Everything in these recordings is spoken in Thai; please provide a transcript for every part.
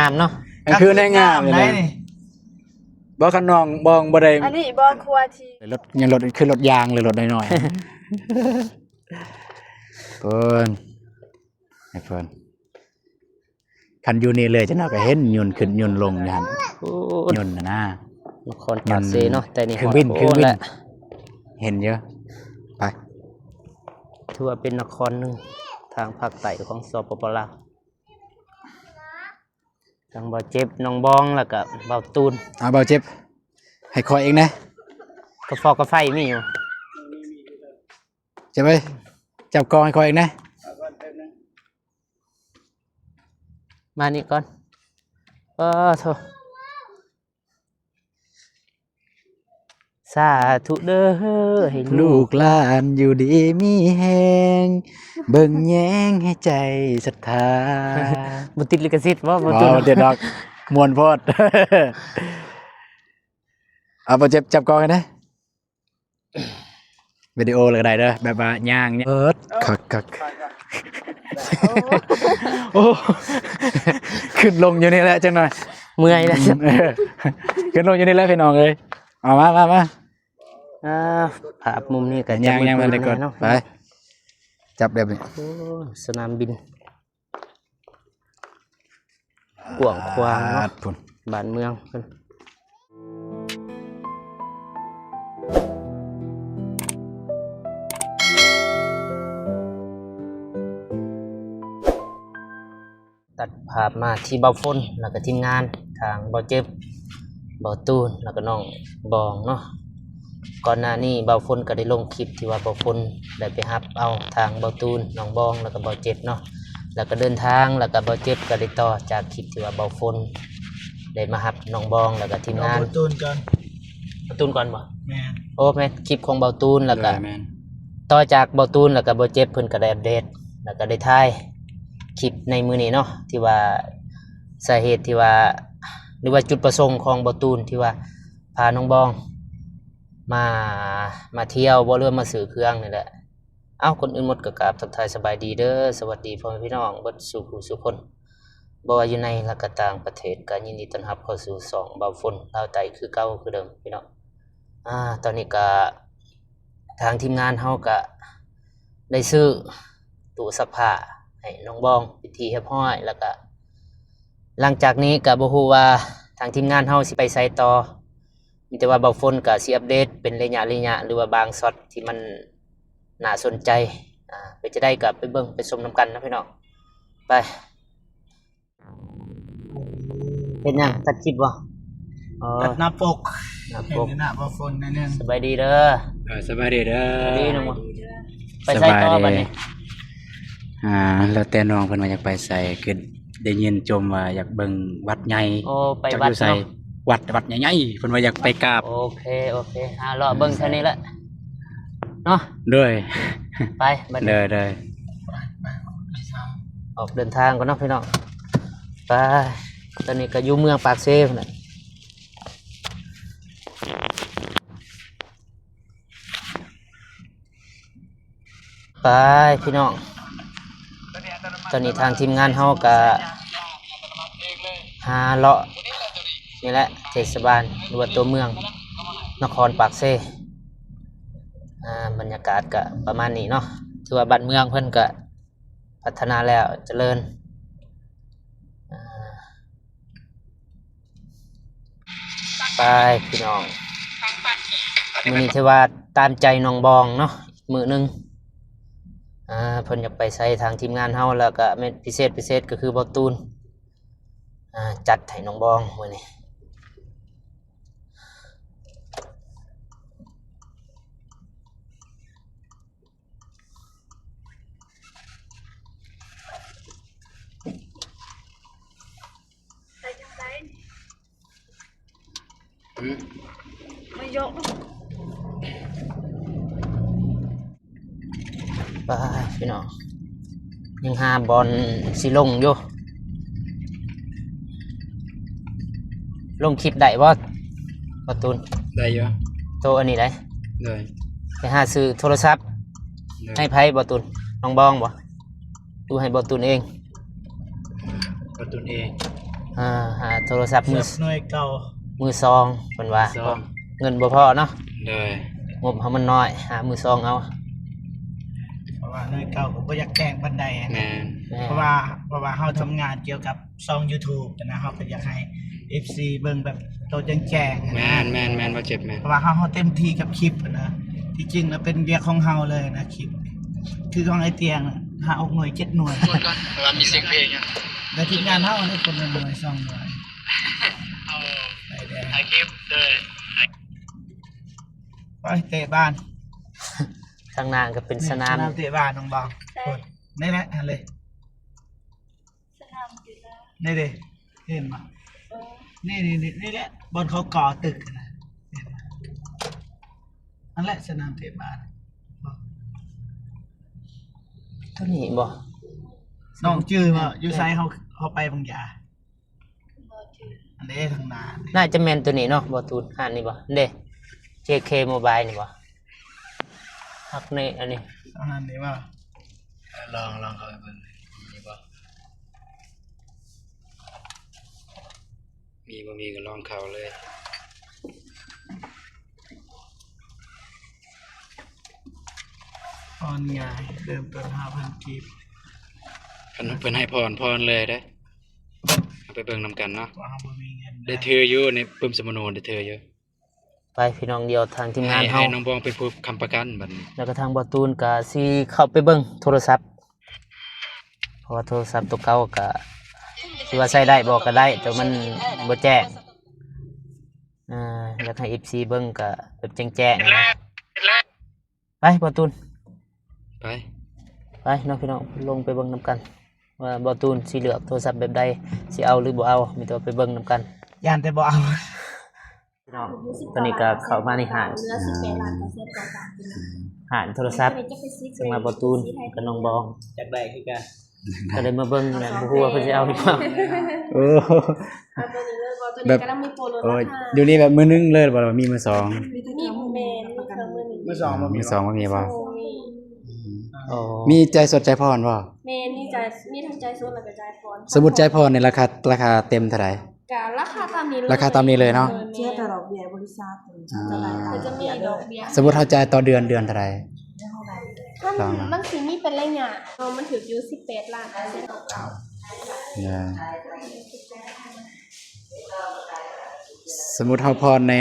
ามเนาะคือในงามเลยนะบ่คันน้องบองบ่ได้อันนี้บ่ครัวที่รถยังรถคือรถยางหรือรถน้อยๆเพิ่นให้เพิ่นคันอยู่นี่เลยจะน่าก็เห็นยนต์ขึ้นยนต์ลงอย่างยนต์นะนครปากเซเนาะแต่นี่เครื่องบินเห็นเยอะไปถือว่าเป็นนครหนึ่งทางภาคใต้ของสปปลาวทางบ่อเจ็บน้องบองแล้วก็บ่าวตูนเบาเจ็บให้คอยเองนะกระฟอกกระไฟมีอยู่จะไปจับกองให้คอยเองนะมานี่ก่อนโธ่สาธุเด้อให้ลูกหลานอยู่ดีมีแหงเบิ่งแยงให้ใจศรัทธาบ่ติดลิขสิทธิ์บ่บ่เด็ดดอกมวนโพดเอาบ่เจ็บจับกองกันนะวิดีโอเลยก็ได้เด้อแบบว่าย่างเนี่ยคักโอ้ขึ้นลงอยู่นี่แหละจังหน่อยเมื่อยแล้วขึ้นลงอยู่นี่แหละพี่น้องเอ้ยเอามาภาพมุมนี้ก็ย่างมาเลยก่อนไปจับแบบนี้สนามบินกว้างขวางเนาะบ้านเมืองเพิ่นตัดภาพมาที่เบาฝนแล้วก็ทีมงานทางเบาเจ็บเบาตูนแล้วก็น้องบองเนาะก่อนหน้านี้เบาฝนก็ได้ลงคลิปที่ว่าเบาฝนได้ไปรับเอาทางเบาตูนน้องบองแล้วก็เบาเจ็บเนาะแล้วก็เดินทางแล้วก็เบาเจ็บก็ได้ต่อจากคลิปที่ว่าเบาฝนได้มารับน้องบองแล้วก็ทีมงานเบาตูนก่อนบ่แม่โอ้แม่คลิปของเบาตูนแล้วก็ต่อจากเบาตูนแล้วก็เบาเจ็บเพิ่นก็ได้อัปเดตแล้วก็ได้ถ่ายคลิปในมือนี้เนาะที่ว่าสาเหตุที่ว่าหรือว่าจุดประสงค์ของเบาตูนที่ว่าพาน้องบองมาเที่ยวบ่เรือมาซื้อเครื่องนี่แหละคนอื่นหมดก็กราบทักทายสบายดีเด้อสวัสดีพ่อแม่พี่น้องเบิดสู่ผู้สู่คนบ่ว่าอยู่ในและก็ต่างประเทศก็ยินดีต้อนรับเข้าสู่ช่องเบาฝนลาวใต้คือเก่าคือเดิมพี่น้องตอนนี้ก็ทางทีมงานเฮาก็ได้ซื้อตู้ซักผ้าให้น้องบองพิธีเรียบร้อยแล้วก็หลังจากนี้ก็บ่ฮู้ว่าทางทีมงานเฮาสิไปไสต่อมีแต่ว่าเบาฝนก็สิอัปเดตเป็นระยะหรือว่าบางช็อตที่มันน่าสนใจไปจะได้ก็ไปเบิ่งไปชมนํกันนะพี่น้องไปเป็นหยังตัดคลิปบ่ตัดหน้าปกหน้าเบาฝนนั่นนึงสบายดีเด้อสบายดีเด้อดีน้องไปไสต่อบัดนี้แล้วแต่น้องเพิ่นว่าอยากไปไสคือได้ยินชมว่าอยากเบิ่งวัดใหญ่ไปวัดเนาะวัดใหญ่ๆเพิ่นว่าอยากไปกราบโอเครอเบิ่งเท่านี้แหละเนาะด้วยไปบัดนี้เด้อออกเดินทางก่อนเนาะพี่น้องไปตอนนี้ก็อยู่เมืองปากเซพุ่นน่ะไปพี่น้องตอนนี้ทางทีมงานเฮาก็หาเลาะนี่แหละเทศบาลหรือว่าตัวเมืองนครปากเซบรรยากาศก็ประมาณนี้เนาะถือว่าบ้านเมืองเพิ่นก็พัฒนาแล้วเจริญไปพี่น้องมื้อนี้ถือว่าตามใจน้องบองเนาะมื้อนึงเพิ่นอยากไปใช้ทางทีมงานเฮาแล้วก็เม็ดพิเศษก็คือเบาตูนจัดให้น้องบองมื้อนี้ไม่ยกไปพี่น้องยังหาบอลสิลงอยู่ลงคลิปได้บ่ประตูนได้อยู่โตอันนี้ได้ไปหาซื้อโทรศัพท์ให้ไผบ่ตุนน้องบองบ่ดูให้บ่ตุนเองบ่ตุนเอง หาโทรศัพท์ เสื มื อ อ หน่วยเก่า มือซองเพิ่นว่า ซอง เงินบ่พอเนาะ เลย งบเฮามันน้อยหามือซองเอา เพราะว่าหน่วยเก่าผมก็อยากแจ้งบันไดอะ แม นะ น แม่ เพราะว่าเฮาทำงานเกี่ยวกับช่อง YouTube นะเฮาก็อยากให้ FC เบิ่งแบบโตแจ้งๆอะ แม นะ นแมนแมนบ่เจ็บแมน เพราะว่าเฮาเต็มที่กับคลิปอะนะที่จริงแล้วเป็นเวียกของเฮาเลยนะคลิปคือของไอเตียงน่ะหาออกหน่วย7หน่วย เรามีเสียงเพลงอ่ะ แล้วทีมงานเฮาเนี่ยคนละหน่วย2หน่วยไปแดง ถ่ายคลิปเลย ไปเตะบ้าน ทางหน้าก็เป็นสนาม เตะบ้านน้องบองกดนี่แหละอันเลย สนามกีฬา นี่ดิเห็นป่ะนี่แหละบนเขาก่อตึกนะเห็นปะนั่นแหละสนามเตะบ้าน ตัวนี้บ่ น้องจื้อว่าอยู่ไซเขาไปบางยา บ่ถือ อันนี้ทางนาเนี่ย น่าจะแม่นตัวนี้เนาะบ่ตูนหานนี่บ่เด้ JK Mobile นี่บ่ฮักนี่อันนี้ ทางนั้นนี่ว่า ลองเข้าไปเบิ่งมีบ่มีก็ลองเข้าเลย ตอนงายเริ่มต้น5,000 กีบ เพิ่นให้พรเลยเด้อเอาไปเบิ่งนำกันเนาะ ว่าเขาบ่มีเงิน ได้ถืออยู่ในปึ้มสมโนได้ถืออยู่ ไปพี่น้องเดียวทางทีมงาน ให้ เฮา น้องบองเป็นผู้ค้ำประกันบัดนี้ แล้วก็ทางบ่ตูนก็สิเข้าไปเบิ่งโทรศัพท์เพราะว่าโทรศัพท์ตัวเก่าก็สิว่าใช้ได้บ่ก็ได้แต่มันบ่แจ้งอยากให้ FC เบิ่งก็แบบแจ้งๆนะไปบ่ตูน ไป ไปน้องพี่น้องลงไปเบิ่งนํกันว่าบ่ตูนสิเลือกโทรศัพท์แบบใดสิเอาหรือบ่เอามีแต่ว่าไปเบิ่งนํกัน ย่านแต่บ่เอา พี่น้องตอนนี้ก็เข้ามาในห้าง เหลือ18ล้านต่อเซตต่อ3ปี ห้างโทรศัพท์ซึ่งมาบ่ตูนกับน้องบอง จากใดคือกัน ก็เลยมาเบิ่งแหละบ่ฮู้ว่าเพิ่นสิเอาหรือเปล่า โอ้ เอาตัวนี้เลยบ่ตัวนี้กำลังมีโปรลด โอ้ ราย คา เดี๋ยวนี้แบบมือนึงเลยบ่ล่ะมีมือสอง มีแมนมีเครื่องมือหนึ่ง เมื่อสองบ่ มือสองบ่มีบ่ มี โอ้ มีใจสดใจพรบ่ เมนมีใจมีทั้งใจสู้แล้วก็ใจพร สมมุติใจพรในราคาเต็มเท่าไหร่ กะราคาตามนี้เลย ราคาตามนี้เลยเนาะ เชื่อแต่ดอกเบี้ยบริษัทจะราย มันจะมีดอกเบี้ย สมมุติเฮาจ่ายต่อเดือนเท่าไหร่ มันสิมีเป็นระยะมันถืออยู่18ล้านเซตต่อเก่า สมมุติเฮาพรใน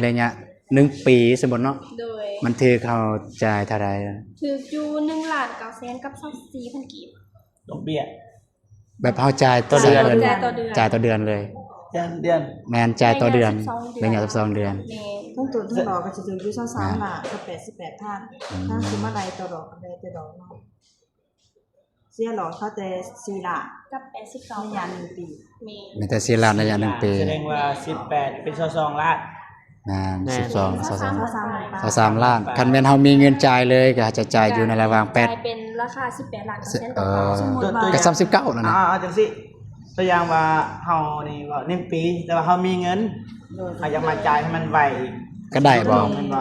ระยะ1ปีสมมุติเนาะ โดย มันถือเขาจ่ายเท่าไหร่ ถืออยู่1ล้าน9แสนกับ24,000กีบ ดอกเบี้ย แบบเฮาจ่ายต่อเดือน จ่ายต่อเดือน จ่ายต่อเดือนเลย เดือน แม่นจ่ายต่อเดือนระยะ12เดือน แม่น ทั้งตัวทั้งดอกก็จะถึงอยู่23ล้านกับ88ท่านถ้าคือมาไรต่อดอกได้แต่ดอกเนาะเสียหลอดเขาแต่4ล้าน กับ ใน 89 ยาน1ปี แม่น มีแต่4ล้านระยะ1ปี แสดงว่า18เป็น22ล้าน แม่น12 23 23ล้านคันแม่นเฮามีเงินจ่ายเลยก็จะจ่ายอยู่ในระหว่าง จ่ายเป็นราคา18ล้าน9แสนต่อเก่า ก็39แล้วนะ เอาจังสิตัวอย่างว่าเฮานี่ว่า1ปีแต่ว่าเฮามีเงินเขาอยากมาจ่ายให้มันไวอีก ก็ได้บ่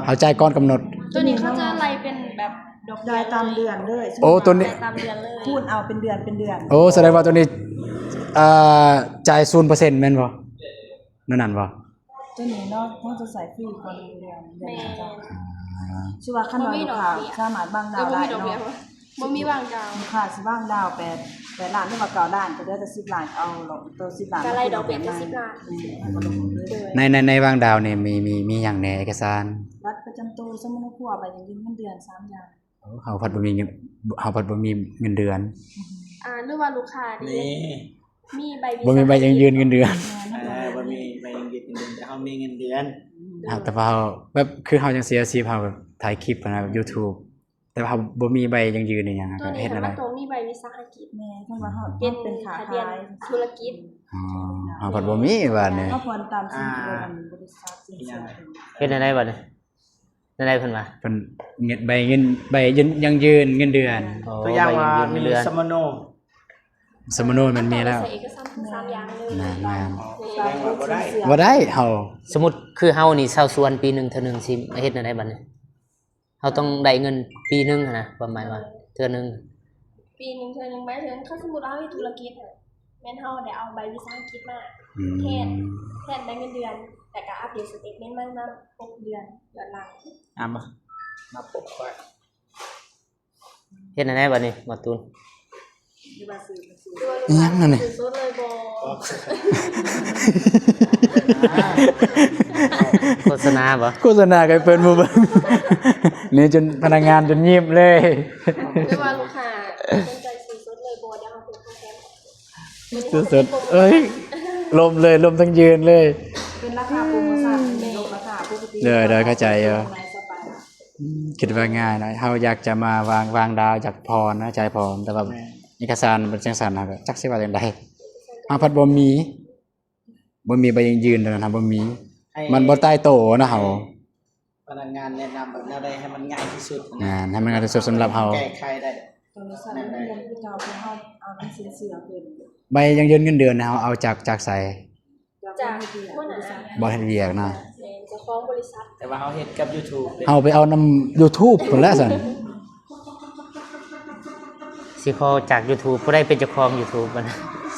เฮาจ่ายก่อนกำหนด ตัวนี้เขาจะไล่เป็นแบบดอก ได้ตามเดือนเลย โอ้ตัวนี้ จ่ายตามเดือนเลย พูดเอาเป็นเดือนเป็นเดือน โอ้แสดงว่าตัวนี้จ่าย 0% แม่นบ่นั่นบ่ ตัวนี้เนาะต้องจะใส่ฟรีก่อนเดือน แม่ ชื่อว่าขั้นตอนลูกค้าสามารถบางดาว บ่ ได้ มีดอกเบี้ย เนาะ บ่มีวางดาว ลูกค้าสิบางดาว8ล้านหรือว่า9ล้านก็ได้แต่10ล้านเอาตัว10ล้าน ก็ไล่ดอกเบี้ยเป็น10ล้าน ในวางดาวนี่มีหยังแหน่เอกสาร บัตรประจำตัวสมุนครัวใบยังยืนเงินเดือน3อย่าง เฮาพัดบ่มีเงินเฮาพัดบ่มีเงินเดือน หรือว่าลูกค้านี่ นี่ มีใบวี บ่มีใบยังยืนเงินเดือน บ่มีใบเงินเดือนแต่เฮามีเงินเดือน แต่ว่าเฮาแบบคือเฮาจังเสียอาชีพเฮาแบบถ่ายคลิปนะแบบ YouTube แต่ว่าเฮาบ่มีใบยังยืนอีหยัง ตัว ก็ นี้ เฮ็ด ค่ะ อะไร มันต้องมีใบวิสาหกิจ แม่ต้องว่าเฮา เป็น ขา ทะเบียน ขาย ธุรกิจ อ๋อเฮาพัดบ่มีบาดนี้ เฮาควรตามสิ่งที่มันบริษัทสิ่งที่เป็น เฮ็ดได้บัดนี้ได้เพิ่นว่า เพิ่นเงินใบยังยืนเงินเดือน โอ้ ตัวอย่างว่า ใบ มี เดือน สมโน สมโนมันมีแล้ว ใส่เอกสาร3อย่างเลย แม่น แสดงว่าบ่ได้ บ่ได้เฮา สมมุติคือเฮานี่เช่าสวนปีหนึงเทื่อหนึงสิเฮ็ดได้บัดนี้เฮาต้องได้เงินปีหนึงหั้นนะประมาณว่าเทื่อหนึง ปีหนึงเทื่อหนึงหมายถึงถ้าสมมุติว่าเรามีธุรกิจน่ะ แม่นเฮาได้เอาใบวิชาอังกฤษมา อื แทน ม ได้เงินเดือน แต่ก็อัปเดตสเตทเมนต์มา6เดือนย้อนหลัง อ่ะมาปกไว้ เฮ็ดอันไหนบัดนี้มาตูน อยู่ว่าซื้อมันซื้อ อิหยังนั่นนี่ คือสุดเลยบ่ โฆษณาบ่ โฆษณาไกเปิ้นบ่เบิ่งนี่จนพนักงานจนยิ้มเลย หรือว่าลูกค้าสนใจซื้อสุดเลยบ่เดี๋ยวเฮาเพิ่มโปรแกรม สุดๆเอ้ยลมเลยลมทั้งยืนเลย เป็นราคาโปรโมชั่นลดราคาปกติ เด้อเข้าใจเด้อ ในสปา คิดว่าง่ายนะเฮาอยากจะมาวางดาวจากพรนะใจพรแต่ว่าเอกสารมันจังซั่นน่ะก็จักสิว่าจังได๋เฮาพัดบ่มีใบยังยืนเท่านั้นครับบ่มี ให้ มันบ่ใต้โตนะเฮา พนักงานแนะนำแบบแนวใดให้มันง่ายที่สุด งานให้มันงานที่สุดสำหรับเฮา แก้ไขได้ ตอนนี้สั่นเงินที่เก่าเพิ่นเฮาเอาเป็นสินเชื่อเพิ่น ใบยังยืนเงินเดือนนะเฮาเอาจากไส จาก ที่ ผู้หนา บ่เฮ็ดเวียกนะ เจ้าของบริษัท แต่ว่าเขาเฮ็ดกับ YouTube เป็น เฮาไปเอานำ YouTube พุ่นแหละซั่น สิขอจาก YouTube ผู้ใดเป็นเจ้าของ YouTube บัดนะ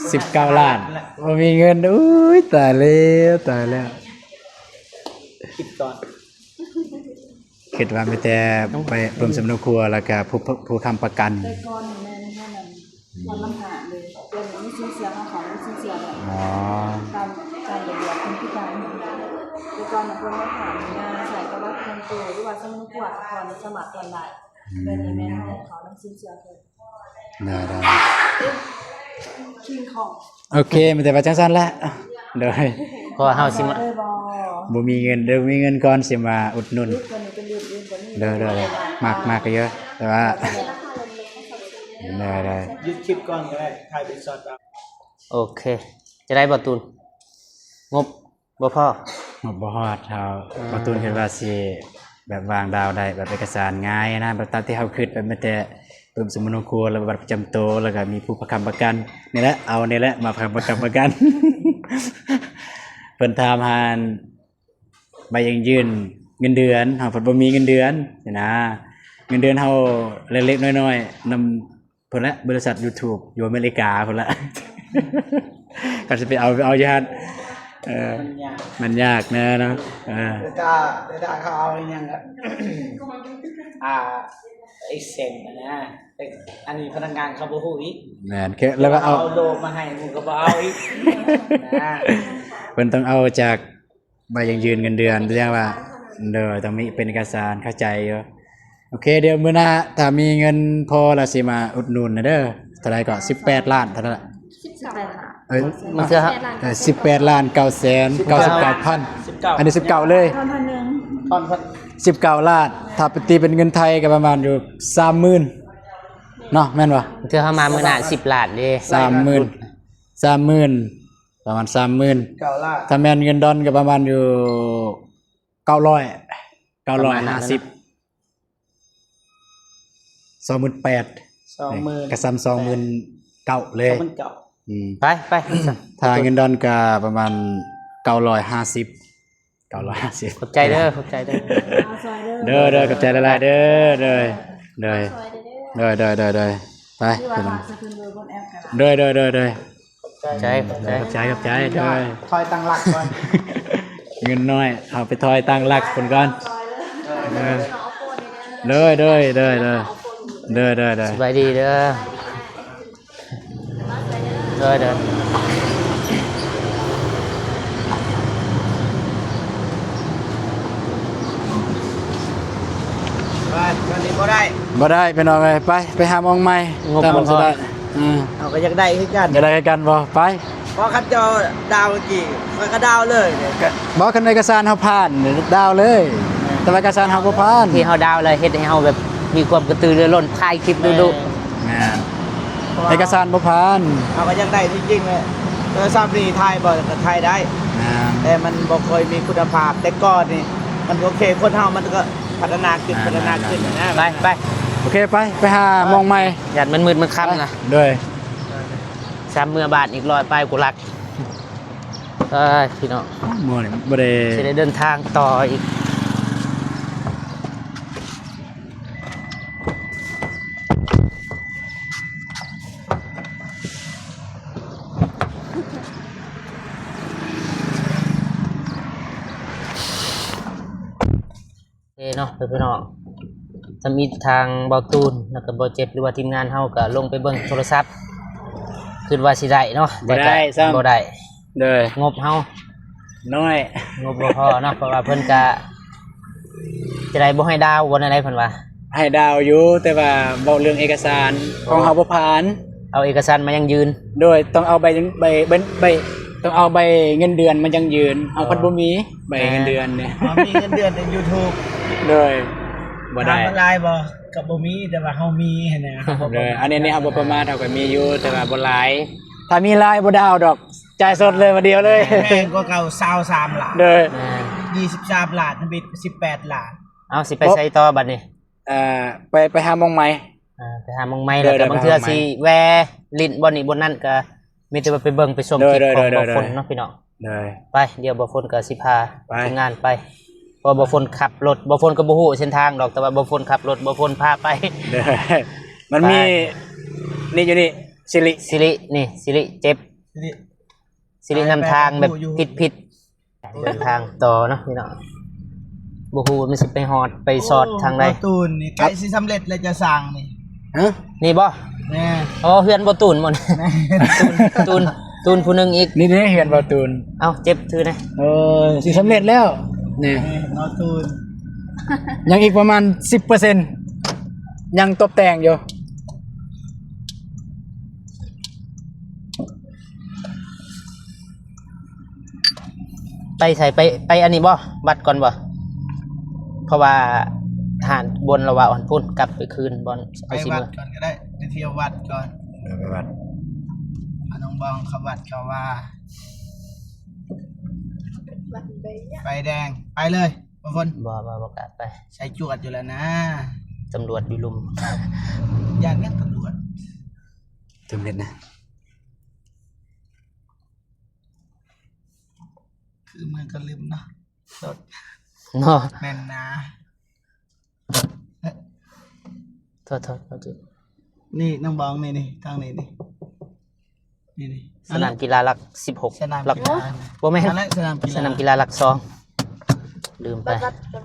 19 ล้านบ่มีเงินอุ้ยตายแล้ว คิดก่อน คิดว่ามีแต่ไปเพิ่มสำนวนครัวแล้วก็ผู้ค้ำประกัน แต่ก่อนแม่นให้มันวันลำหาเลยเดี๋ยวนี้สินเชื่อเขามีสินเชื่อแล้ว อ๋อ ตามการระเบียบคนพิการเหมือนกันแต่ก่อนน่ะเพิ่นมาถามงานใส่กับว่าคนตัวหรือว่าสมุนกวดก่อนสมัครก่อนได้เดี๋ยวนี้แม่นให้เขานำสินเชื่อเพิ่น ได้ คิงของ โอเคมีแต่ว่าจังซั่นแหละเด้อ เพราะว่าเฮาสิมา เอ้ยบ่ บ่มีเงินเด้อมีเงินก่อนสิมาอุดหนุน ลูกคนนี้เป็นลูกอื่นกว่านี้ เด้อมากก็เยอะ แต่ว่าได้ หยุดคลิปก่อนก็ได้ถ่ายเป็นช็อตเอา โอเค จะได้บ่ตูนงบบ่พอ บ่ฮอดเฮาบ่ตูนคิดว่าสิแบบวางดาวได้แบบเอกสารง่ายนะแบบตามที่เฮาคิดแบบมีแต่เพิ่มสมุนครัวแล้วบัตรประจำตัวแล้วก็มีผู้ประกันประกันนี่แหละเอานี่แหละมาประกัน เพิ่นถามหาใบยังยืนเงินเดือนเฮาเพิ่นบ่มีเงินเดือนนี่นะเงินเดือนเฮาเล็กๆน้อยๆนำเพิ่นละบริษัท YouTube อยู่อเมริกาพุ่นละ ก็สิไปเอาอยู่หั่นมันยากนะเนาะเดต้าเขาเอาอยังอ่ะ ไอ้เซ็นนะแต่อันนี้พนักงานเขาบ่ฮู้อีก แม่นคือแล้วก็เอา โลมาให้มึงก็บ่เอาอีกนะ เพิ่นต้องเอาจากใบยังยืนเงินเดือนเรียกว่าต้องมีเป็นเอกสารเข้าใจอยู่โอเคเดี๋ยวมื้อหน้าถ้ามีเงินพอแล้วสิมาอุดหนุนนะเด้อเท่าไหร่ก็18ล้านเท่านั้นแหละ 18ล้าน เอ้ย มันคือ 18ล้าน9แสน99,000 19 อันนี้19เลย ตอนพันหนึง ตอนพัน 19ล้านถ้าไปตีเป็นเงินไทยก็ประมาณอยู่ 30,000เนาะแม่นบ่ คือเฮามามื้อหน้า10ล้านเด้ 30,000ประมาณ 30,000 เก่าล่า ถ้าแม่นเงินดอลก็ประมาณอยู่950 28,000 20,000 ก็ซ้ำ29,000เลย มันเก่า ไป ถ้าเงินดอลก็ประมาณ950 ขอบใจเด้อ เอาซอยเด้อ เด้อขอบใจหลายๆเด้อเด้อ ซอยเด้อ ไป ที่ว่า พี่น้อง หาสกุลโดยบนแอปกัน เด้อ ขอบใจ ขอบใจเด้อ คอยตั้งหลักก่อน เงินน้อยเอาไปทอยตั้งหลักคนก่อน เนาะเอาโปรนี่เด้อ เด้อ สบายดีเด้อเด้อ ไปตอนนี้บ่ได้ บ่ได้พี่น้องเอ้ยไปหามองใหม่ตามมันสิได้ เอาก็อยากได้คือกัน จะได้กันบ่ไป เพราะคันเจ้าดาวเมื่อกี้มันก็ดาวเลยเนี่ย บ่คันเอกสารเฮาผ่านดาวเลย แต่ว่าเอกสารเฮาบ่ผ่าน ที่เฮาดาวเลยเฮ็ดให้เฮาแบบมีความกระตือรือร้นถ่ายคลิปดู แม่นเอกสารบ่ผ่าน เอาก็อยากได้จริงๆเลยโทรศัพท์นี่ถ่ายบ่ก็ถ่ายได้ แม่น แต่มันบ่ค่อยมีคุณภาพแต่ก่อนนี่มันโอเคคนเฮามันก็พัฒนาขึ้นนะ ไป โอเคไปหามองใหม่ หยัดมันมืดมันค่ำนะ เด้อ 3มื้อบาทอีก100ไปกูรักพี่น้อง มื้อนี้บ่ได้ สิได้เดินทางต่ออีก เนาะพี่น้องจะมีทางเบาตูนแล้วก็บ่เจ็บหรือว่าทีมงานเฮาก็ลงไปเบิ่งโทรศัพท์คิดว่าสิได้เนาะ บ่ได้ซ้ำ บ่ได้ เด้อง บเฮา น้อย งบบ่พอเนาะเพราะว่าเพิ่นก็จะได้บ่ให้ดาวบ่ได้เพิ่นว่า ให้ดาวอยู่แต่ว่าเว้าเรื่องเอกสารของเฮาบ่ผ่าน เอาเอกสารมายังยืน โดยต้องเอาใบต้องเอาใบเงินเดือนมันยังยืนเอาพัดบ่มีใบเงินเดือนเนี่ย อ๋อมีเงินเดือนใน YouTube โดยบ่ได้ ทำอะไรบ่กับบ่มีแต่ว่าเฮามีเห็นไหมครับ เลยอันนี้เอาบ่ประมาทเท่ากับมีอยู่แต่ว่าบ่หลายถ้ามีหลายบ่ดาวดอกจ่ายสดเลยมาเดียวเลย แพงกว่าเก่า23ล้าน เด้อ แม่น 23ล้านบิด18ล้าน เอาสิไปใช้ต่อบัดนี้ ไปหาหมองใหม่ ไปหาหมองใหม่แล้วก็บางเทื่อสิแวลิ้นบ่นี่บ่นั่นก็มีแต่ว่าไปเบิ่งไปชมคลิปของบ่ฝนเนาะพี่น้อง เด้อ ไปเดี๋ยวบ่ฝนก็สิพา ไป ทีมงานไปเพราะบ่ฝนขับรถบ่ฝนก็บ่ฮู้เส้นทางดอกแต่ว่าบ่ฝนขับรถบ่ฝนพาไป เด้อมันมีนี่อยู่นี่สิริ สิรินี่สิริเจ็บ นี่ สิรินำทางแบบผิดเดินทางต่อเนาะพี่น้องบ่ฮู้ว่ามันสิไปฮอดไปสอดทางใด โอ้ตูนนี่ใกล้สิสำเร็จแล้วจะสร้างนี่ ฮะ นี่บ่ แน่ อ๋อเฮือนบ่ตูนหมด แน่ ตูนผู้หนึงอีก นี่เด้เห็นบ่ตูน เอ้าเจ็บถือนะ สิสำเร็จแล้วนี่ แน่เนาะตูน ยังอีกประมาณ 10% ยังตกแต่งอยู่ ไปใส่ไปอันนี้บ่วัดก่อนบ่เพราะว่าทหารบนระหว่างวันพุ่นกลับไปคืนบอน ไป เอาสิ วัด มื้อ ก่อนก็ได้ไปเที่ยววัดก่อน เดี๋ยวไปวัด อ่ะน้องบองเขาวัดเขาว่า วันใบเนี่ย ไปแดงไปเลยบางคน บ่กลับไป ใช้จวดอยู่แล้วนะ ตำรวจอยู่ลุม ย่านเนี้ยตำรวจ สำเร็จนะ คือมันก็ลืมเนาะสด เนาะ แม่นนะ โทษ นี่น้องบองนี่ทางนี้นี่ สนามกีฬาหลัก16 สนาม หลัก กีฬา บ่แม่น นั่นแหละสนามกีฬา สนามกีฬาหลัก2ลืมไป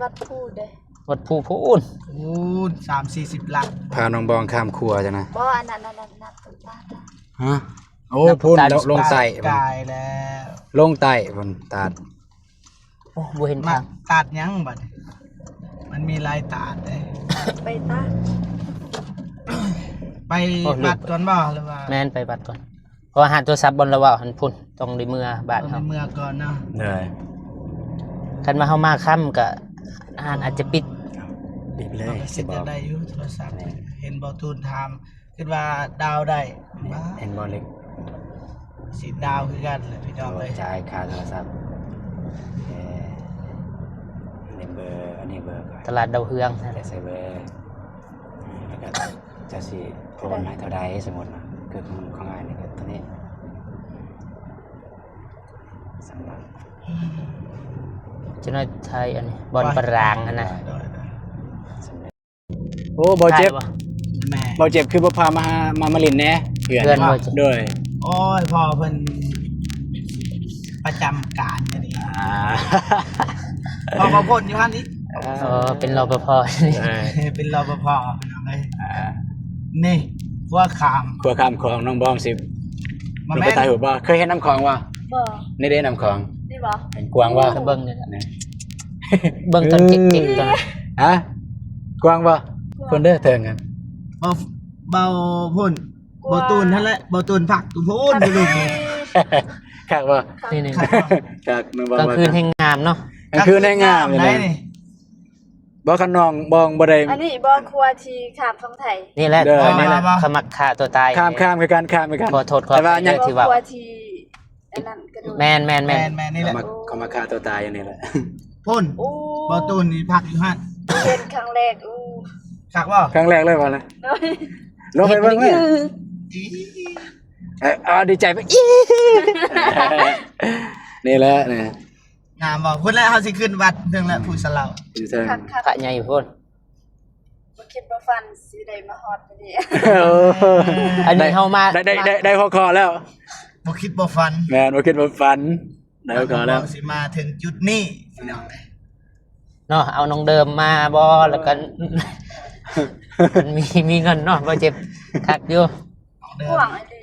วัดพูดเด้ วัดภูพูน โอ้30-40หลัก พาน้องบองข้ามครัวจ้ะนะ บ่อันนั้นตุ๊กตา ฮะโอ้พุ่นลงไต่ กายแล้ว ลงไต่พุ่นตัด โอ้บ่เห็น มา ทาง ตัดยังบัดมันมีลายตัดเลย ไปตา ไปบัดก่อนบ่หรือว่า แม่นไปบัดก่อนเพราะว่าหาโทรศัพท์บนระหว่างหันพุ่นต้องได้มือบ้าน ต้อง เฮา ในเมืองก่อนเนาะ เหนื่อย คันว่าเฮามาค่ำก็อาหารอาจจะปิด ดิบเล เรา ย ก็ สิ สิ บอ จะ ก ได้อยู่โทรศัพท์เห็นบ่ตูนถามคิดว่าดาวได้บ้า เห็นบอลเล็ก สิดาวคือกันเลยพี่น้องเลย จ่ายค่าโทรศัพท์อันนี้เบอร์ก่อน ตลาดดาวเฮืองนั่นแห แต่ ละ ใส่เบอร์แล้วก็จะสิโอนให้เท่าใดสมมุติว่าคือของอ้ายนี่ก็ตัวนี้สำหรับ จะน้อยไทยอันนี้บอลปรางอันนะ โอ้บ่เจ็บ ได้ปะ แม่ บ่เจ็บคือบ่พามาลินแน่เพื่อน เพื่อนบ่เจ็บ ด้วย โอ้ยพ่อเพิ่นประจำการเนี่ยนี่พ่อเขาพ่นอยู่ฮั่นนี้ เป็นรปภ เป็นรปภพี่น้องเลยนี่ว่าขาม ครัวคำของน้องบอมสิ มา ลง แม่ ไปตายหัวบ่เคยเห็นน้ำของว่า บ่ นี่เด้น้ำของ นี่บ่ เห็นกวางว่า เบิ้งเนี่ยนะ นี่ เบิ้งตอนเก่งๆตอนนั้น ฮะกวางว่าคนเด้อเถิงกัน เบาพ่นเบาตูนนั่นแหละเบาตูนผักตูนพ่นไปลูกนี่ คักว่า นี่ คักน้องบอม กลางคืนแห่งงามเนาะ กลางคืนได้งามเลย ได้ นะ นี่ บ่คันน้องบองบ่ได้ อันนี้บ่ครัวที่ขามฝั่งไทย นี่แหละ เด้อ นี่แหละขมักฆ่าตัวตาย ข้ามคือการข้ามคือกัน ขอโทษขอ แต่ว่า อภั ยั ย ง ที่ว่า ครัวที่อันนั้นกระโดด แมน แมนนี่แหละ เขามาฆ่าตัวตายอย่างนี้แหละ พ่น อู้ เบาตูนนี่ผักอยู่ฮั่น เป็นครั้งแรกอู้ ผักบ่ ครั้งแรกเลยว่าเลย น้อย ลงไปเบิ่งเลยดีใจไปอีนี่แหละนี่ งามบ่พุ่นแล้วเฮาสิขึ้นวัดเรื่องละผู้สลาว อยู่เทิง คัก พระใหญ่พุ่น บ่คิดว่าฟันสิได้มาฮอดอันนี้ อันนี้เฮามา ได้หัวคอแล้ว บ่คิดบ่ฝัน แม่นบ่คิดว่าฝันได้หัวคอแล้ว สิมาถึงจุดนี้พี่น้องเอ้ย เนาะเอาน้องเดิมมาบ่แล้วก็ มันมีเงินเนาะบ่เจ็บคักอยู่ ห่วงไอ้ดี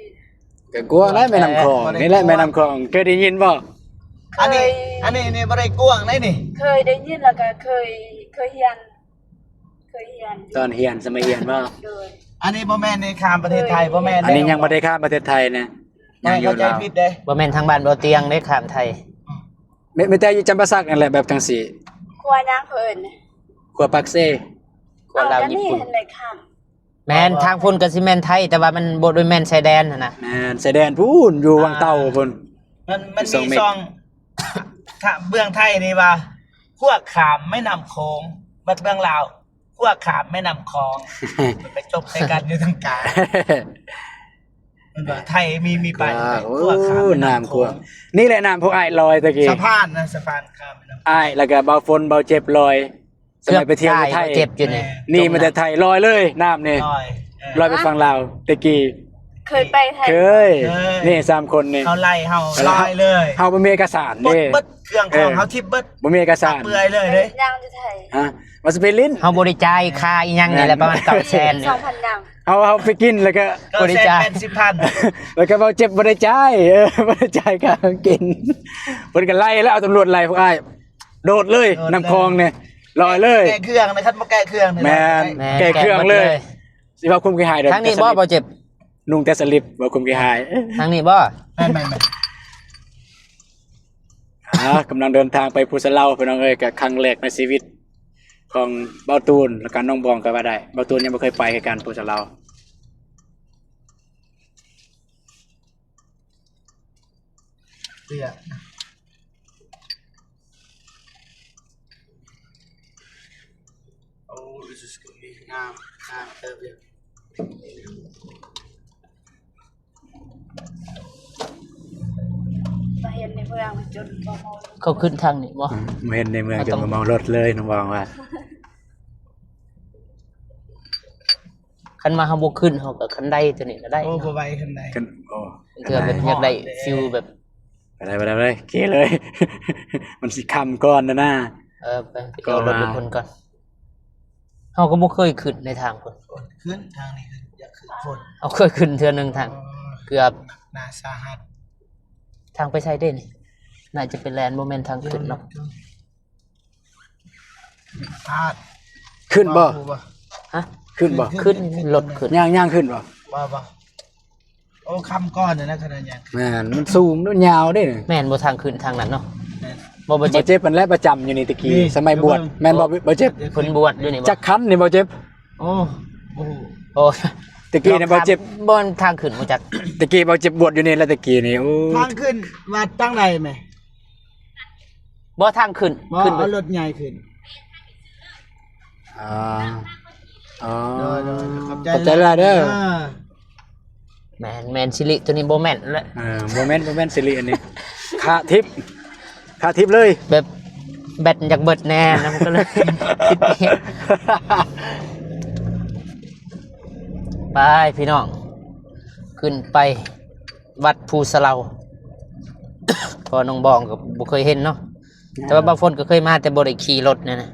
ก็กลัวแล้วแม่น้ำคลองนี่แหละแม่น้ำคลองเคยได้ยินบ่ อันนี้นี่บ่ได้กวางได้นี่ เคยได้ยินแล้วก็เคยเรียนตอนเรียนสมัยเรียนบ่ โดย อันนี้บ่แม่นในข้ามประเทศไทยบ่แม่น อันนี้ยังบ่ได้ข้ามประเทศไทยนะยังอยู่ เข้าใจ ลาว ผิดเด้ บ่แม่นทางบ้านบ่เตียงได้ข้ามไทย ไม่แต่อยู่จำปาสักนั่นแหละแบบจังซี่ ครัวย่างเพิ่น ครัวปักเซ่ กว่าลาว ก็ ญี่ นี่ ปุ่น เห็นเลยค่ะ แม่นทางพุ่นก็สิแม่นไทย แต่ว่ามันบ่โดยแม่นชายแดนน่ะนะ แม่นชายแดนพูนอยู่วังเต่าพุ่น มัน สอง มี เม็ด ซองถ้าเบื้องไทยนี่ว่าพวกขามไม่นำโค้งบัดเบื้องลาวพวกขามไม่นำคลองมันไปจบใส่กันอยู่ทางกลางมันว่าไทยมีไป โอ้ พวกขามไม่ น้ำครัวนี่แหละน้ำพวกอ้ายลอยตะกี้ สะพานนะสะพานข้ามแม่น้ำ อ้ายแล้วก็เบาฝนเบาเจ็บลอยสมัยไปเที่ยวไทย เจ็บอยู่นี่ นี่มันแต่ไทยลอยเลยน้ำนี่ ลอย ลอยไปฝั่งลาวตะกี้ เคยไปไทย เคยนี่3คนนี่ เขาไล่เฮาลอยเลย เฮาบ่มีเอกสาร เบิ เด้ ดเบิดเครื่องของเขาทิพย์เบิด บ่มีเอกสาร เปื่อยเลยเด้ ย่างอยู่ไทย ฮะว่าสิไปลิ้น เฮาบ่ได้จ่ายค่าอีหยังนี่แหละประมาณ900,000นี่ 2,000ย่าง เอาไปกินแล้วก็ ก็ บริ แส จาค นเป็น10,000 แล้วก็เบาเจ็บบ่ได้จ่ายบ่ได้จ่ายค่ากินเพิ่นก็ไล่แล้วเอาตำรวจไล่พวกอ้ายโดดเลยน้ำคลองเนี่ยลอยเลย แก้เครื่องนะครับมาแก้เครื่อง แม่น แม่ แก้เครื่องเลยสิว่าคุมกี่หายเด้อ ทางนี้บ่เจ็บ นุ่งแต่สลิปว่าคุมกี่หาย ทางนี้บ่ ไม่ กำลังเดินทางไปภูสะเล่าพี่น้องเอ้ยกับครั้งแรกในชีวิตของเบาตูนและการน้องบองก็ว่าได้เบาตูนยังไม่เคยไปให้การภูสะเล่า เตี้ยโอ้ this is good งามเติบเลย มาเห็นในเมืองจนบ่เมา เขาขึ้นทางนี้บ่ ไม่เห็นในเมืองจนมาเมารถเลยน้องบองว่า คันมาเฮาบ่ขึ้นเฮาก็คันใดตัวนี้ก็ได้ โอ้ เนาะ บ่ไหวขึ้นได้ กันโอ้ เพื่อเป็นอยากได้ฟิลแบบ ไปเลยเกเลย มันสิคำก่อนนะ ไปเอารถทุกคนก่อนเฮาก็บ่เคยขึ้นในทางพุ่น ขึ้นทางนี้ขึ้นอยากขึ้นฝน เอาเคยขึ้นเทื่อนึงทางเกือบ น่าสาหัส ทางไปไสเด้นี่น่าจะเป็นแลนด์บ่แม่นทางขึ้นเนาะ พลาด ขึ้นบ่ ฮะ ขึ้นบ่ ขึ้นรถขึ้น ย่างขึ้นบ่ บ่โอ้คำก้อนเนี่ยนะขนาดอย่าง แม่นมันสูงมันยาวเด้นี่ แม่นบ่ทางขึ้นทางนั้นเนาะบ่ บ่ เจ็บ เจ็บมันและประจำอยู่นี่ตะกี้สมัยบวชแม่นบ่เจ็บ เพิ่นบวชอยู่นี่บ่ จักคันนี่บ่เจ็บ โอ้ โอ้ ตะกี้เนี่ยบ่เจ็บ บ่ทางขึ้นบ่จัก ตะกี้บ่เจ็บบวชอยู่นี่แล้วตะกี้นี่โอ้ ทางขึ้นมาตั้งไหนไหม บ่ทางขึ้น บ่ ขึ้นไป เอารถใหญ่ขึ้น อ๋ออ๋อ ขอบ ขอบใจหลายเด้อ แม่นสิริตัวนี้บ่แม่นแล้ว บ่แม่นสิริอันนี้ขาทิพย์เลย แบบแบตอยากเบิดแน่นะมันก็เลย คิดเองไปพี่น้อง ขึ้นไปวัดภูสะเลา พอน้องบองก็บ่เคยเห็นเนาะแต่ว่าบางคนก็เคยมาแต่บ่ได้ขี่รถเนี่ยนะ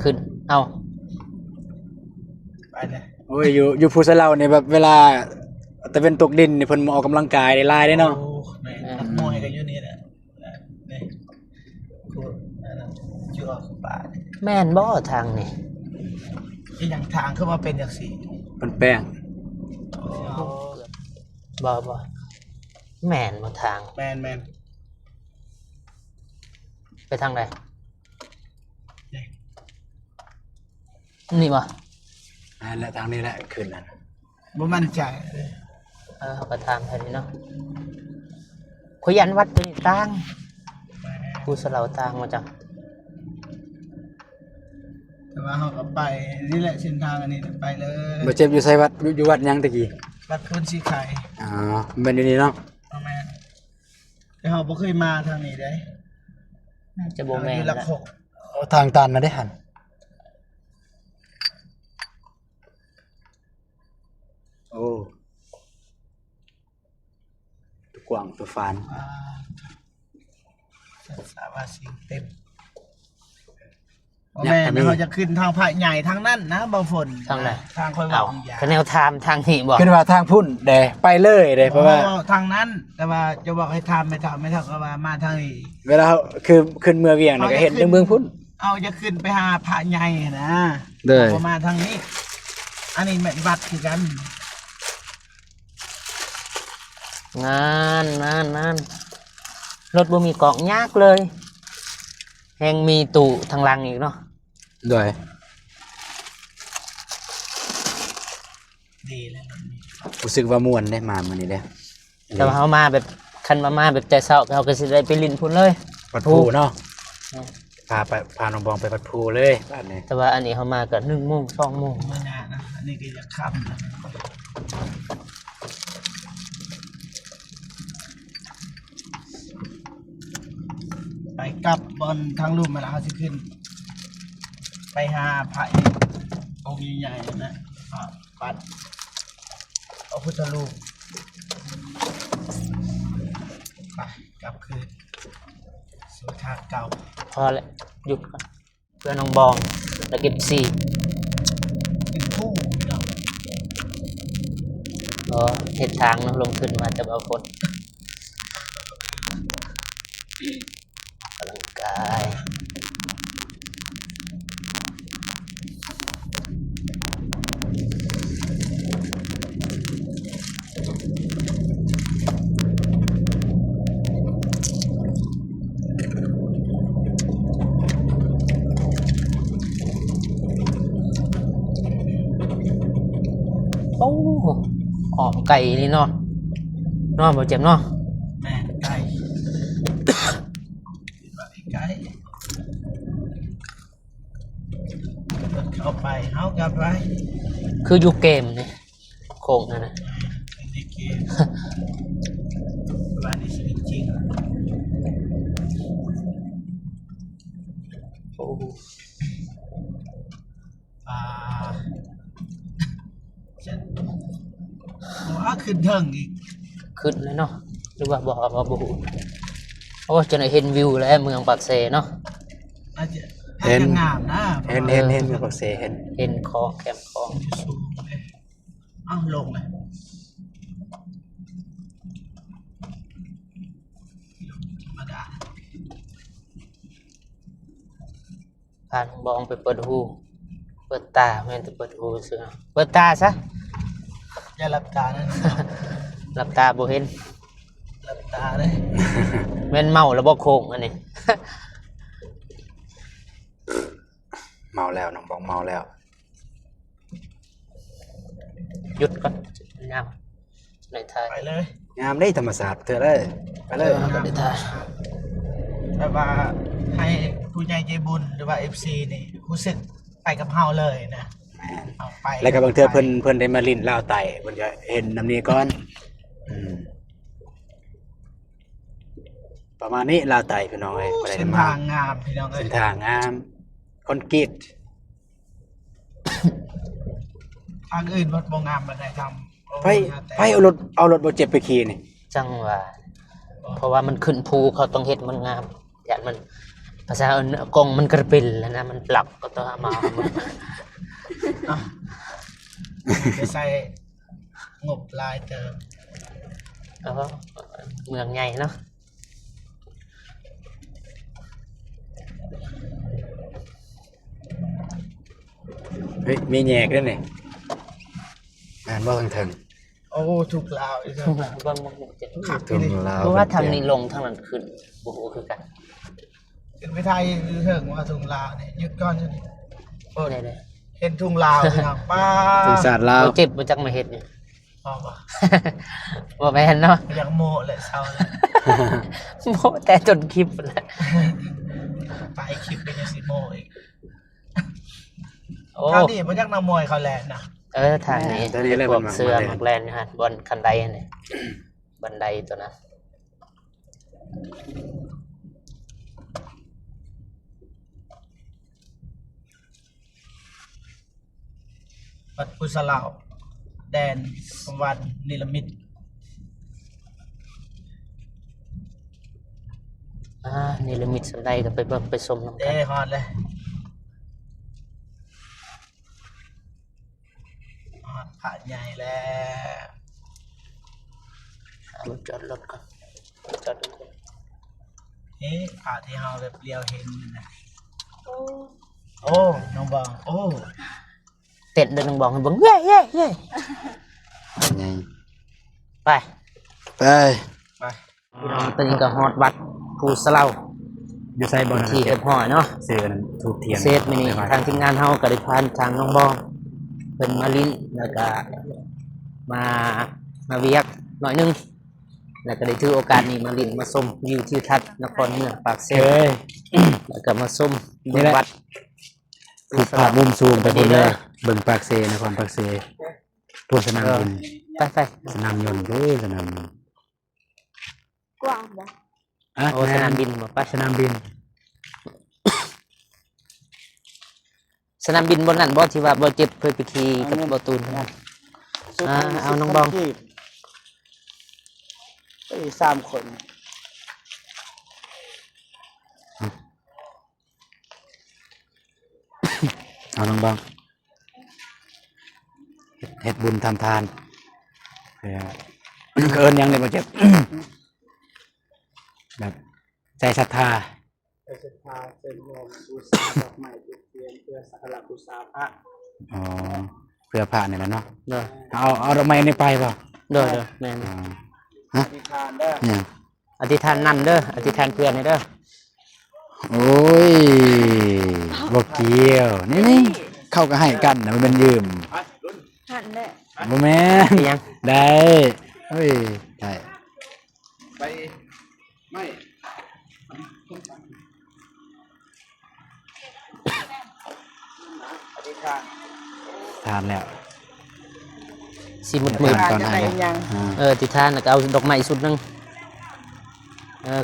ขึ้นเอา ไปเลย โอ้ยอยู่ภูสะเล่านี่แบบเวลาแต่เป็นตกดินนี่เพิ่นมาออกกำลังกายได้หลายเด้เนาะ โอ้แม่นักมวยกันอยู่นี่แหละนี่พูดชื่อออกป่า แม่นบ่ทางนี่ ที่อย่างทางเข้ามาเป็นอย่างสี่ เพิ่นแป้ง บ่แม่นบ่ทาง แมน ไปทางใด นี่ นี่บ่ นั่นแหละทางนี้แหละขึ้นนั่น บ่มั่นใจ เขาก็ทางแค่นี้เนาะขยันวัดตัวนี้ต่างภูสะเลาต่างมาจัง แต่ว่าเขาก็ไปนี่แหละเส้นทางอันนี้ไปเลย บ่เจ็บอยู่ไสวัดอยู่วัดหยังตะกี้ วัดพุนสีไข่ อ๋อมันอยู่นี่เนาะ เอาแม่แต่เขาบ่เคยมาทางนี้ได้ น่าจะบ่แม่น อยู่หลัก แล้ว หก ทางตันนะได้หันโอ้ตัวกว้างตัวฟาน สาวาสิงเต็ม แม่นะเขาจะขึ้นทางพระใหญ่ทางนั้นนะบ่ฝน ทางไหน ทางค่อยบ เอา อกอย่า คะแนวทามทางนี้บ่ ขึ้นว่าทางพุ่นเด้ไปเลยเด้เพราะว่า ทางนั้นแต่ว่าจะบอกให้ทำไม่ทำไม่เท่ากับว่ามาทางนี้ เวลาคือขึ้นเมืองเวียงนี่ก็เห็นเมืองพุ่น เอาจะขึ้นไปหาพระใหญ่นะ เด้อ ประมาณทางนี้ อันนี้แม่นบัตรคือกัน งานรถบ่มีกล่องยากเลยแฮงมีตู้ทางหลังอีกเนาะ ด้วย ดีเลย รู้สึกว่าม่วนได้มามื้อนี้เด้ แต่ว่าเฮามาแบบคันมาแบบแต่เช้าเขาก็สิได้ไปลิ้นพุ่นเลย วัดภูเนาะพาน้องบองไปวัดภูเลยบ้านนี้ แต่ว่าอันนี้เฮามาก็1:00 น 2:00 น ไม่นานนะอันนี้ก็จะค่ำนะไปกลับบนทางลุ่มมาแล้วเขาจะขึ้น ไปหาพระองค์ใหญ่ๆนะบัตรพระพุทธรูปไปกลับคืนสู่ทางเก่า พอแล้วหยุดก่อนเพื่อน้องบองแล้วเก็บ4 เป็นผู้เรา ก็เฮ็ดทางเนาะลงขึ้นมาแต่ว่าฝนกำลังกาย โอ้ออกไก่นี่เนาะเนาะบ่เจ็บเนาะ แม่ไก่ไก่เข้าไปเขากลับไป คืออยู่เกมนี่โค้งนั่นน่ะ ในเกมบ้านในชีวิตจริง โอ้ ฉันว่าขึ้นเทิงอีก ขึ้นเลยเนาะหรือว่าบ่ฮู้โอ้จนได้เห็นวิวแล้วเมืองปากเซเนาะ น่าจะงามนะ เห็นมีปักเสเห็น เห็นคลองแคมคลอง สูงเลยเอ้าลงเลยธรรมดา พาน้องบองไปเปิดหูเปิดตาแม่นแต่เปิดหูซื่อเปิดตาซะ อย่าหลับตานะ หลับตาบ่เห็น หลับตาเลย แม่นเมาแล้วบ่โค้งอันนี้ เมาแล้วน้องบองเมาแล้ว หยุดก่อนยาวในท้าย ไปเลย งามได้ธรรมศาสตร์เธอเลยไปเลย ก็ได้ท้าย แบบว่าให้ผู้ใหญ่ใจบุญหรือว่า FC นี่รู้สึกไปกับเฮาเลยนะเอาไป แล้วก็บางเทื่อเพิ่นได้มาลิ้นลาวไต่เพิ่นจะเห็นน้ำนี้ก่อนประมาณนี้ลาวไต่พี่น้องเอ้ยบ่ได้ เส้น มา ทางงามพี่น้องเอ้ย เส้นทางงามคอนกรีต ทางอื่นรถบ่งามมันได้ทำ ไปเอารถบ่เจ็บไปขี่นี่ จังว่าเพราะว่ามันขึ้นภูเขาต้องเฮ็ดมันงามอย่ามันภาษาเอิ้นกงมันกระปิลแล้วนะมันปรับก็ต้องเอามา ไปใส่งบลายเติม เออเมืองใหญ่เนาะ เฮ้ยมีแยกด้วยนี่แม่นบ่ทางถึง โอ้ถูกลาวอีกแล้ว ทุ่งลาวบางเจ็ด ขับ ถึงลาว เพราะว่าทางนี้ลงทางนั้นขึ้นบ่ฮู้คือกัน ขึ้นไปไทยเถิงว่าทุ่งลาวเนี่ยหยุดก่อนซะนี่โอ้ย ได้ เห็นทุ่งลาวพี่น้องป้า ถึงศาสตร์ลาว บ่เจ็บบ่จักมาเฮ็ดนี่ พอป่ะ บ่แม่นเนาะ อยากโมเลยเศร้าเลย โมแต่จนคลิปแล้ว ไปคลิปเป็นยังสิโมอีก โอ้ คราวนี้มาจากนักมวยเขาแลนด์นะ ทางนี้ ตอนนี้เลย พวก มัน เสื้อมักแลนฮะบนคันไดนี่บันไดตัวนั้น วัดพุทธลาวแดนสวรรค์นิรมิต นี่ละมิดสันไดก็ไปเบิ่งไปชมนำ เด้ กัน ฮอดเลย ผ่าใหญ่แล้ว เอาจอดรถก่อนจอดรถก่อน ผ่าที่เฮาแบบเลี้ยวเห็นนั่นนะ โอ้ โอ้น้องบองโอ้ เต้นเดินบองให้เบิ่งเย้เย้เย้ ไง ไป ไป ไป พี่น้องตอนนี้ก็ฮอดวัดภูสะเลา อยู่ไซบอล ที่เรียบร้อยเนาะ ซื้อนั้นทูบเทียน เซตมื้อนี้ทางทีมงานเฮาก็ได้พานทางน้องบองเพิ่นมาลิ้นแล้วก็มาเวียกหน่อยหนึงแล้วก็ได้ถือโอกาสนี้มาลิ้นมาชมวิวทิวทัศน์นครเมืองปากเซ เอ้ย แล้วก็มาชม นี่แหละ วัด ถูกภาพมุมซูมไปหมดเลยเบิ่งปากเซนครปากเซพูดสนามบิน ไป สนามยนต์เด้อสนามยนต์ กว้างบ่ อ่ะ โอ้สนามบินบ่ไป สนามบิน สนามบินบนนั้นบ่ที่ว่าบ่เจ็บเคยไปขี่กับบ่ตูนเอาน้องบอง ไป3 คน เอาน้องบองเฮ็ดบุญทำทานเพื่อเกินยังเลยบ่เจ็บ แบบใจศรัทธา ไปศรัทธาเป็นวงบูชาดอกไม้ทูบเทียนเพื่อสักการะบูชาพระ อ๋อเพื่อพระนี่แหละเนาะ เด้อ เอาดอกไม้นี่ไปป่ะ เด้อแม่น อ๋อ อธิษฐานเด้อ เนี่ย อธิษฐานนั่นเด้ออธิษฐานเพื่อนนี่เด้อ โอ้ยบ่เกี่ยวนี่เข้าก็ให้กันนะมันเป็นยืม หันแหละ บ่แม่น เป็นหยัง ได้เฮ้ยได้ ไปไม่ อธิษฐาน ทานแล้ว สิมืด ก่อน จะ ให้ ได้ยัง อธิษฐานแล้วก็เอาดอกไม้สุดหนึง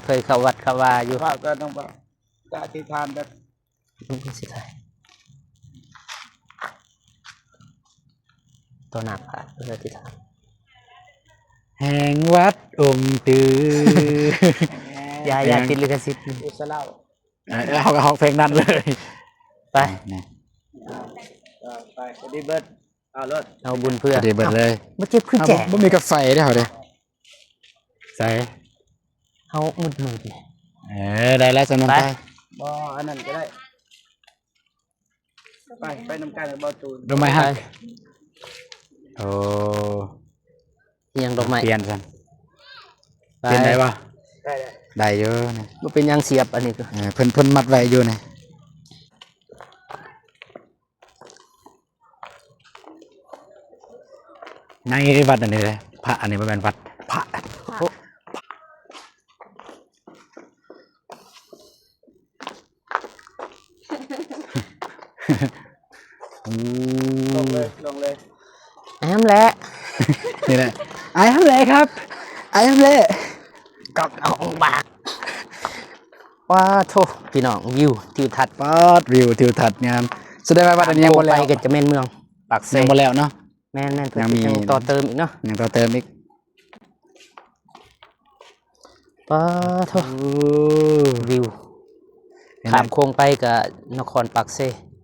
เคยเข้าวัดเข้าวาอยู่ พระก็ต้องบอกจะอธิษฐานแบบ สิไทยตัวหนักค่ะอธิษฐาน แห่งวัดองค์ตือ อย่าติดลิขสิทธิ์ อุสเล่า เอาเพลงนั้นเลย ไป นี่ ไปสวัสดีเบิร์ดเอารถ เอาบุญเพื่อ ดีเบิดเลย บ่เจ็บคือแจก บ่มีกาแฟได้เหรอเด้ใส่ เฮามืดๆนี่ ได้แล้วสนุน ไป ไป บออันนั้นก็ได้ ไปนำการกับบอตูน ดอกไม้ฮักโอ้ อิหยังดอกไม้ เปลี่ยนซั่น ไป เปลี่ยนได้บ่ ได้เลย ได้อยู่นี่ บ่เป็นหยังเสียบอันนี้ก็ เพิ่นมัดไว้อยู่นี่ในวัดอันนี้เลยพระอันนี้บ่แม่นวัดพระลงเลยลงเลย แอมแหละ นี่แหละไอ้ทำเลยครับไอ้ทำเลย กอกเอาบากว้าโธ่พี่น้องวิวทิวทัศน์ ปอดวิวทิวทัศน์งามแสดงว่าวัดอันนี้ยังบ่ ไป แล้ว ก็จะแม่นเมืองปากเซ ยังบ่แล้วเนาะ แม่นเพิ่น ยังมี ยังต่อเติมอีกเนาะ ยังต่อเติมอีก ป้าโธ่วิวข้ามโค้งไปก็นครปากเซ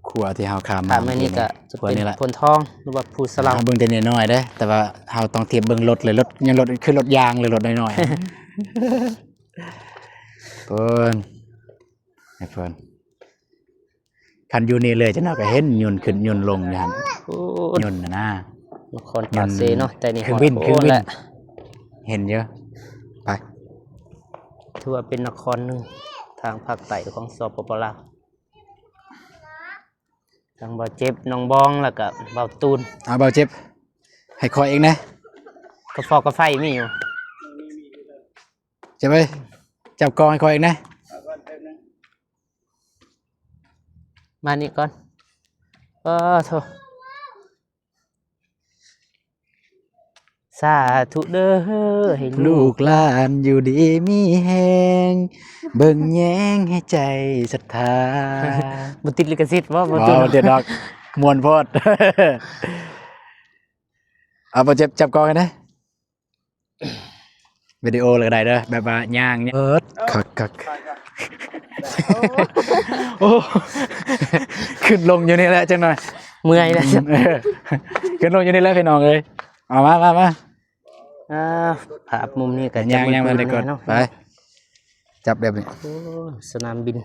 ขัวที่เฮาข้าม ข้ามมานี่ก็จะ ขัว เป็น นี่แหละ พลทองหรือว่าภูสะเลา เบิ่งแต่น้อยๆเด้อแต่ว่าเฮาต้องเทียบเบิ่งรถเลยรถยังรถคือรถยางเลยรถน้อยๆ เพิ่นให้เพิ่นคันอยู่นี่เลยจะน่าก็เห็นยนต์ขึ้นยนต์ลงอย่าง โอ้ ยนต์น่ะนะ นครปากเซเนาะแต่นี่ เครื่องบิน ฮด เครื่องบิน โแหละ เห็นเยอะไป ถือว่าเป็นนครหนึงทางภาคใต้ของสปปลาวทางบ่อเจ็บหนองบองแล้วก็บ่าวตูน เอาเบาเจ็บให้คอยเองนะ กระฟอกกระไฟมีอยู่ เจ็บไปจับกองให้คอยเองนะ มานี่ก่อนโธ่สาธุเด้อให้ ลูกหลานอยู่ดีมีแหงเบิ่งแยงให้ใจศรัทธา บ่ติดลิขสิทธิ์บ่บ่ ว้า ตูน วเด็ดดอกมวนโพด เอาบ่เจ็บจับกองกันนะวิดีโอเลยก็ได้เด้อแบบว่าย่างเนี่ยคักโอ้ขึ้นลงอยู่นี่แหละจังหน่อย เมื่อยแล้ว เออ ขึ้นลงอยู่นี่แล้วพี่น้องเอ้ยเอามาภาพมุมนี้ก็ ยังมันได้กด เนาะ ไปจับแบบนี้ โอ้สนามบิน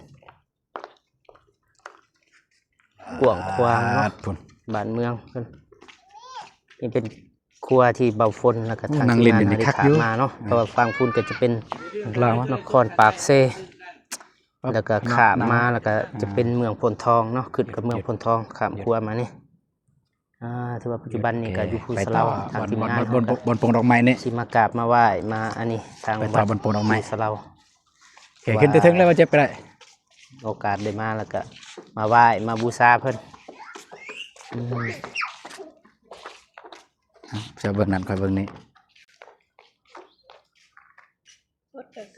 กว้างขวางเนาะ พุ่น บ้านเมืองเพิ่นนี่เป็นครัวที่เบาฝนแล้วก็ทาง นั่ง ที เล่น ม อยู่ งาน ใน ได้ คัก ขา อยู่ มาเนาะเพราะว่าฟังพุ่นก็จะเป็น ลาวะ นครปากเซแล้วก็ข้ามมาแล้วก็จะเป็นเมืองพนทองเนาะขึ้นกับเมืองพนทองข้ามครัวมานี่ถือว่าปัจจุบันนี้ก็อยู่ภูสะเลาทางทีมงาน บนโปงดอกไม้นี่ สิมากราบมาไหว้มาอันนี้ทาง ไปต่อบนโปงดอกไม้ ภูสะเลา โอเคขึ้นไปถึงแล้วว่าเจ็บไปได้ โอกาสได้มาแล้วก็มาไหว้มาบูชาเพิ่น จะเบิ่งนั้นค่อยเบิ่งนี้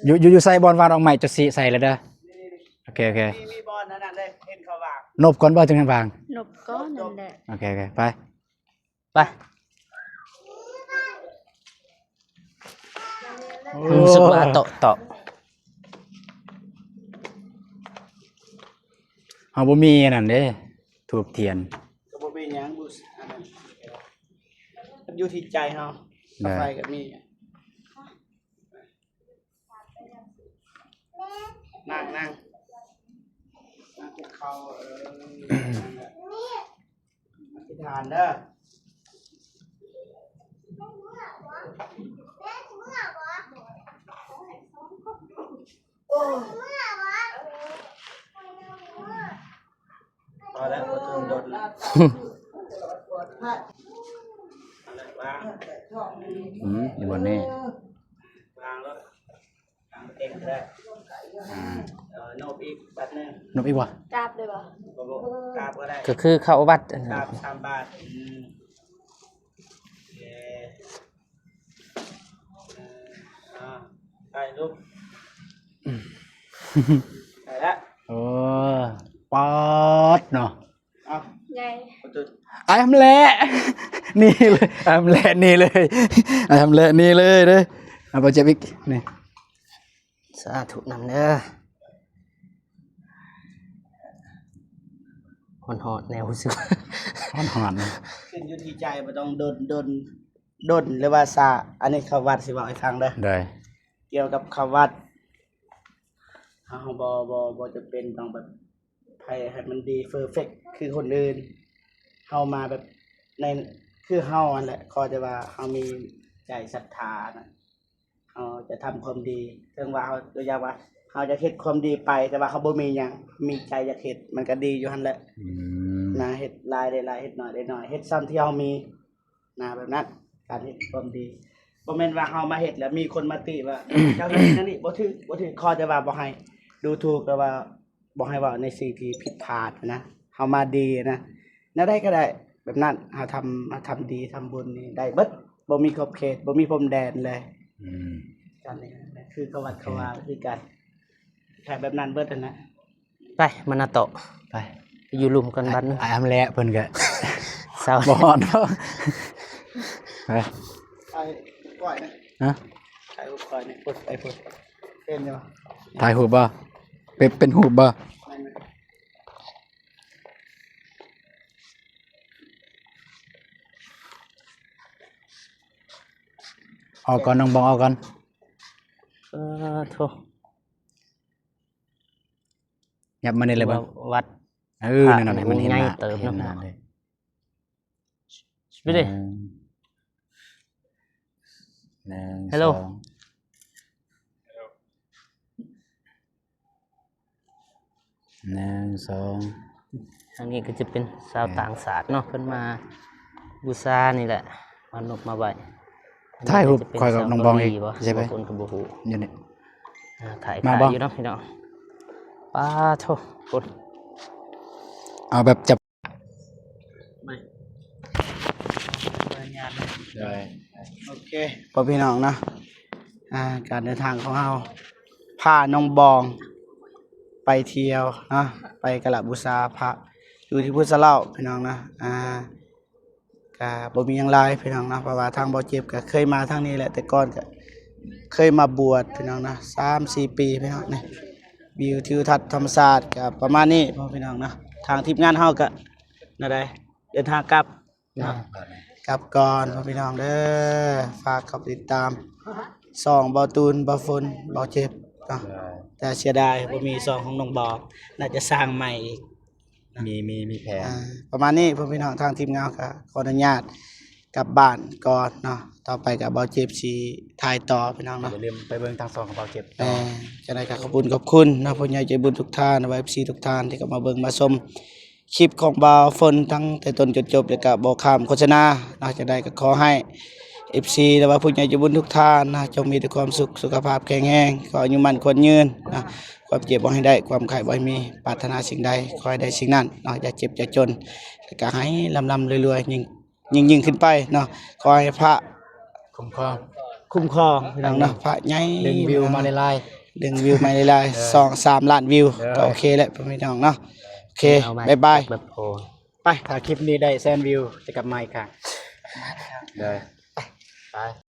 อยู่ใส่บอลวางดอกไม้จะสิใส่แล้วเด้อโอเค มีบอลนั่นน่ะเลยเห็นเขาวาง นบก่อนบ่จึงให้วาง นบก้อนนั่นแหละ โอเคไป ไปรู้สึกว่าเตาะ เฮาบ่มีอันนั้นเด้ทูบเทียน ก็บ่มีหยังบุษอันนั้นมันอยู่ที่ใจเฮาต่อไปก็มีนั่งคุกเข่าอธิษฐานเด้อ พอแล้วประตูโดนแล้ววาง อยู่บนนี้ วางแล้ววางเองก็ได้โนบอีกบัตรหนึง นบอีกบ่ กราบเลยบ่ บ่กราบก็ได้ ก็คือเข้าวัดอัน ก นั้น ราบ3 บาทโอเคไปลูกไปแล้ว โอ้ปอดเนาะ เอา ใหญ่ ประตู อามแหละนี่เลยอามแหละนี่เลยอามแหละนี่เลยเด้อเอาบ่เจ็บอีกนี่ สาธุนำเด้อหอนๆแนวรู้สึก หอนๆนะ ขึ้นอยู่ที่ใจบ่ต้องดนหรือว่าซาอันนี้เขาวัดสิบอกให้ฟังเด้อ ได้ เกี่ยวกับคำวัดเฮาบ่จะเป็นต้องแบบให้มันดีเพอร์เฟกต์คือคนอื่นเฮามาแบบในคือเฮาอันแหละขอแต่ว่าเฮามีใจศรัทธานะเฮาจะทำความดีถึงว่าเฮาตัวอย่างว่าเฮาจะเฮ็ดความดีไปแต่ว่าเขาบ่มีหยังมีใจอยากเฮ็ดมันก็ดีอยู่หั่นแหละ นะเฮ็ดหลายได้หลายเฮ็ดน้อยได้น้อยเฮ็ดซ้ำที่เฮามีนะแบบนั้นการเฮ็ดความดีบ่แม่นว่าเฮามาเฮ็ดแล้วมีคนมาติว่า เจ้าเฮ็ดนั่นนี่บ่ถือขอแต่ว่าบ่ให้ดูถูกแต่ว่าบ่ให้เว้าในสิ่งที่ผิดพลาดนะเฮามาดีนะแนวใดก็ได้แบบนั้นเฮาทำดีทำบุญนี่ได้เบิดบ่มีขอบเขตบ่มีพรมแดนเลยกันนี่คือเขาวัดเขาว่าคือกันแค่แบบนั้นเบิดนั่นนะ ไปมานาโตะ ไป อยู่รุมกันบัดนึง อามแหละเพิ่นก็ เศร้า บ่ฮอดเนาะไป ไปก่อยนะ ฮะ ไปก่อยนี่ปุ๊บไปปุ๊บเป็นอยู่ ถ่ายรูปบ่เป็นรูปบ่เอาก่อนน้องบองเอาก่อน โธ่ ยับมานี่เลยบ่ วัด นั่นน่ะให้มันเห็นหน้า ง่ายเติม เห็นหน้า เนาะ เลย ไปดิ หนึ่ง Hello สองหนึ่งสอง อันนี้ก็จะเป็นชาวต่างชาติเนาะเพิ่นมาบูชานี่แหละมานบมาไหว้ ถ่ายรูป จะเป็น คอยกับน้องบองอีก ชาวเกาหลีบ่ ใช่ไหม คนกับบ่ฮู้ อยู่นี่ ถ่าย มาบ่ อยู่เนาะพี่น้องป้าโธ่คน เอาแบบจับ ไม่รายงานเลย ได้ โอเคพ่อพี่น้องนะการเดินทางของเราพาน้องบองไปเที่ยวนะไปกระบูชาพระอยู่ที่พุทธเล่าพี่น้องนะก็บ่มีหยังหลายพี่น้องนะเพราะว่าทางบ่เจ็บก็เคยมาทางนี้แหละแต่ก่อนก็เคยมาบวชพี่น้องนะ3-4 ปีพี่น้องนี่วิวทิวทัศน์ธรรมศาสตร์ก็ประมาณนี้พ่อพี่น้องนะทางทีมงานเฮาก็นั่นได้เดินทางกลับนะ กลับก่อนพ่อพี่น้องเด้อฝากกดติดตามซองบ่ตูนบ่ฝนบ่เจ็บเนาะแต่เสียดายบ่มีซองของน้องบ่น่าจะสร้างใหม่อีก มีแผน ประมาณนี้พ่อพี่น้องทางทีมงานก็ขออนุญาตกลับบ้านก่อนเนาะต่อไปก็บ่เจ็บสิถ่ายต่อพี่น้องเนาะ อย่าลืมไปเบิ่งทางซองของเบาเจ็บ จะได้ก็ขอบคุณนะผู้ใหญ่ใจบุญทุกท่านนะ FC ทุกท่านที่เข้ามาเบิ่งมาชมคลิปของบ่าวฝนทั้งแต่ต้นจนจบแล้วก็บ่ข้ามโฆษณานะจะได้ก็ขอให้ FC และว่าผู้ใหญ่ใจบุญทุกท่านนะจงมีแต่ความสุขสุขภาพแข็งแรงขออายุมั่นควรยืนนะความเจ็บบ่ให้ได้ความไข้บ่ให้มีปรารถนาสิ่งใดขอให้ได้สิ่งนั้นเนาะอย่าเจ็บอย่าจนแล้วก็ให้ลำรวยๆยิ่งขึ้นไปเนาะขอให้พระ คุ้มครอง คุ้มครองพี่น้องเนาะพระใหญ่ ดึงวิวมาไล่ ดึงวิวมาหลายๆ2-3 ล้านวิวก็โอเคแหละพี่น้องเนาะโอเค เอาม บ๊ายบาย แบบโพ ไปถ้าคลิปนี้ได้แสนวิวจะกลับมาอีกครั้งเด้อ ไป